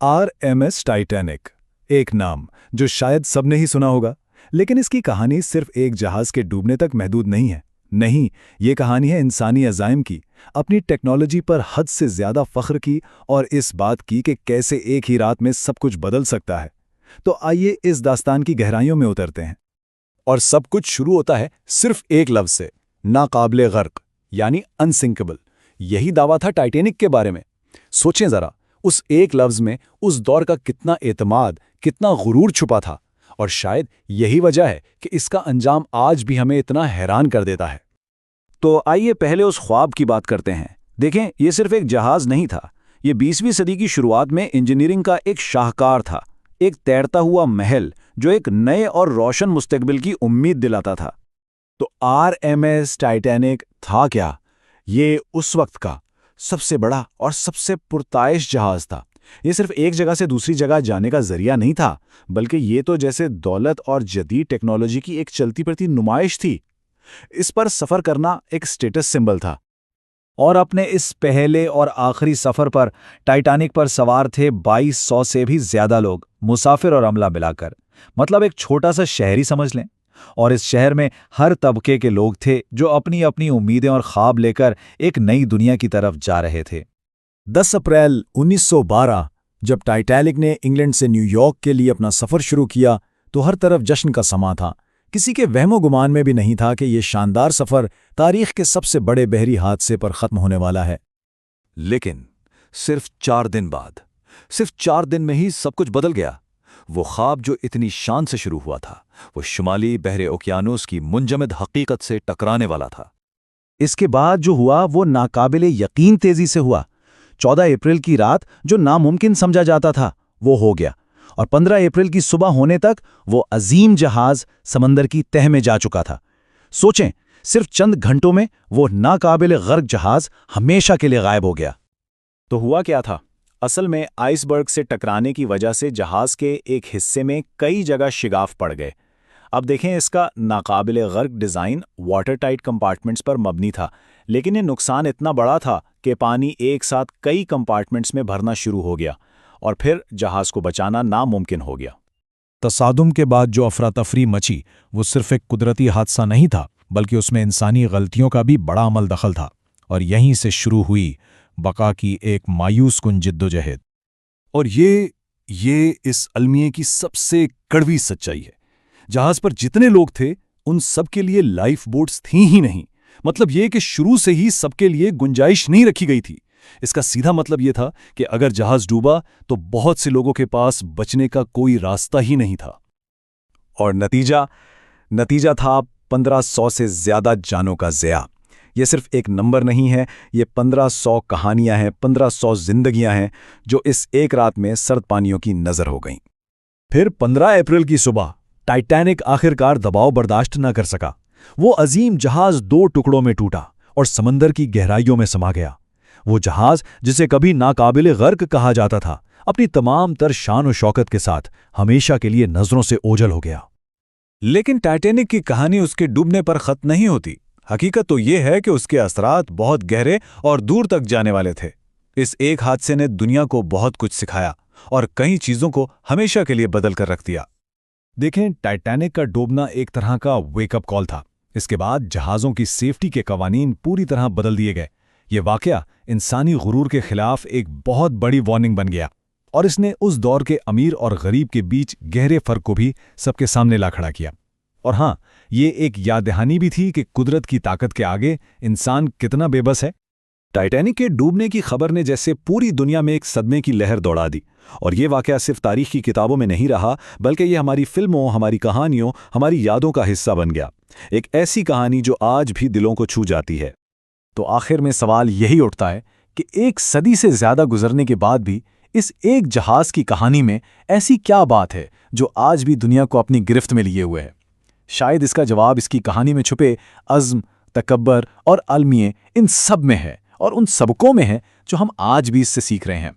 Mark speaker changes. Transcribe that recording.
Speaker 1: RMS Titanic, एक नाम जो शायद सबने ही सुना होगा, लेकिन इसकी कहानी सिर्फ एक जहाज के डूबने तक महदूद नहीं है। नहीं, ये कहानी है इंसानी अज़ाइम की, अपनी टेक्नोलॉजी पर हद से ज़्यादा फ़ख्र की और इस बात की कि कैसे एक ही रात में सब कुछ बदल सकता है। तो आइए इस दास्तान की गहराइयों में उतरते हैं। और सब कुछ शुरू होता है सिर्फ एक लफ्ज़ से, नाकाबिले गर्क, यानी अनसिंकेबल। यही दावा था टाइटैनिक के बारे में। सोचें ज़रा, उस एक लफ्ज़ में उस दौर का कितना एतमाद, कितना गुरूर छुपा था, और शायद यही वजह है कि इसका अंजाम आज भी हमें इतना हैरान कर देता है।
Speaker 2: तो आइए पहले उस ख्वाब की बात करते हैं। देखें, ये सिर्फ एक जहाज़ नहीं था, ये 20वीं सदी की शुरुआत में इंजीनियरिंग का एक शाहकार था, एक तैरता हुआ महल जो एक नए और रोशन मुस्तकबिल की उम्मीद दिलाता था।
Speaker 1: तो RMS टाइटैनिक था क्या? ये उस वक्त का सबसे बड़ा और सबसे पुरताइश जहाज था। ये सिर्फ एक जगह से दूसरी जगह जाने का जरिया नहीं था, बल्कि ये तो जैसे दौलत और जदीद टेक्नोलॉजी की एक चलती फिरती नुमाइश थी। इस पर सफ़र करना एक स्टेटस सिंबल था।
Speaker 2: और अपने इस पहले और आखिरी सफ़र पर टाइटैनिक पर सवार थे 2200 से भी ज़्यादा लोग, मुसाफिर और अमला मिलाकर। मतलब एक छोटा सा शहर ही समझ लें। और इस शहर में हर तबके के लोग थे जो अपनी अपनी उम्मीदें और ख्वाब लेकर एक नई दुनिया की तरफ जा रहे थे।
Speaker 1: 10 अप्रैल 1912 जब टाइटैनिक ने इंग्लैंड से न्यूयॉर्क के लिए अपना सफ़र शुरू किया तो हर तरफ जश्न का समा था। किसी के वहमो गुमान में भी नहीं था कि ये शानदार सफ़र तारीख के सबसे बड़े बहरी हादसे पर ख़त्म होने वाला है।
Speaker 3: लेकिन सिर्फ 4 दिन बाद, सिर्फ 4 दिन में ही सब कुछ बदल गया। वो ख्वाब जो इतनी शान से शुरू हुआ था, वो शुमाली बहरे ओकियानूस की मुंजमद हकीकत से टकराने वाला था।
Speaker 2: इसके बाद जो हुआ वो नाकाबिले यकीन तेजी से हुआ। 14 अप्रैल की रात जो नामुमकिन समझा जाता था वो हो गया, और 15 अप्रैल की सुबह होने तक वो अजीम जहाज समंदर की तह में जा चुका था। सोचें, सिर्फ चंद घंटों में वो नाकाबिले गर्क जहाज हमेशा के लिए गायब हो गया।
Speaker 1: तो हुआ क्या था? असल में आइसबर्ग से टकराने की वजह से जहाज के एक हिस्से में कई जगह शिगाफ पड़ गए। अब देखें, इसका नाकाबिले गर्क डिज़ाइन वाटर टाइट कंपार्टमेंट्स पर मबनी था, लेकिन ये नुकसान इतना बड़ा था कि पानी एक साथ कई कंपार्टमेंट्स में भरना शुरू हो गया और फिर जहाज को बचाना नामुमकिन हो गया।
Speaker 4: तसादुम के बाद जो अफरा तफरी मची वो सिर्फ एक कुदरती हादसा नहीं था, बल्कि उसमें इंसानी गलतियों का भी बड़ा अमल दखल था। और यहीं से शुरू हुई बका की एक मायूस कुन जिद्दोजहद।
Speaker 3: और ये इस अलमिये की सबसे कड़वी सच्चाई है। जहाज पर जितने लोग थे उन सब के लिए लाइफ बोट्स थी ही नहीं। मतलब ये कि शुरू से ही सबके लिए गुंजाइश नहीं रखी गई थी। इसका सीधा मतलब ये था कि अगर जहाज डूबा तो बहुत से लोगों के पास बचने का कोई रास्ता ही नहीं था।
Speaker 1: और नतीजा था 1500 से ज़्यादा जानों का ज़िया। ये सिर्फ एक नंबर नहीं है, ये 1500 कहानियां हैं, 1500 जिंदगियां हैं जो इस एक रात में सर्द पानियों की नज़र हो गईं। फिर 15 अप्रैल की सुबह टाइटैनिक आखिरकार दबाव बर्दाश्त न कर सका। वो अजीम जहाज 2 टुकड़ों में टूटा और समंदर की गहराइयों में समा गया। वो जहाज जिसे कभी नाकाबिले गर्क कहा जाता था, अपनी तमाम तर शान और शौकत के साथ हमेशा के लिए नजरों से ओझल हो गया।
Speaker 4: लेकिन टाइटैनिक की कहानी उसके डूबने पर खत्म नहीं होती। हकीकत तो ये है कि उसके असरात बहुत गहरे और दूर तक जाने वाले थे। इस एक हादसे ने दुनिया को बहुत कुछ सिखाया और कई चीजों को हमेशा के लिए बदल कर रख दिया।
Speaker 1: देखें, टाइटैनिक का डूबना एक तरह का वेकअप कॉल था। इसके बाद जहाज़ों की सेफ्टी के कवानीन पूरी तरह बदल दिए गए। ये वाकया इंसानी गुरूर के खिलाफ एक बहुत बड़ी वार्निंग बन गया, और इसने उस दौर के अमीर और गरीब के बीच गहरे फर्क को भी सबके सामने ला खड़ा किया। और हाँ, ये एक याद दहानी भी थी कि कुदरत की ताकत के आगे इंसान कितना बेबस है।
Speaker 3: टाइटैनिक के डूबने की खबर ने जैसे पूरी दुनिया में एक सदमे की लहर दौड़ा दी। और ये वाकया सिर्फ तारीख की किताबों में नहीं रहा, बल्कि ये हमारी फिल्मों, हमारी कहानियों, हमारी यादों का हिस्सा बन गया। एक ऐसी कहानी जो आज भी दिलों को छू जाती है।
Speaker 1: तो आखिर में सवाल यही उठता है कि एक सदी से ज़्यादा गुजरने के बाद भी इस एक जहाज़ की कहानी में ऐसी क्या बात है जो आज भी दुनिया को अपनी गिरफ्त में लिए हुए है? शायद इसका जवाब इसकी कहानी में छुपे अज़्म, तकब्बर और अलमिये इन सब में है, और उन सबकों में है जो हम आज भी इससे सीख रहे हैं।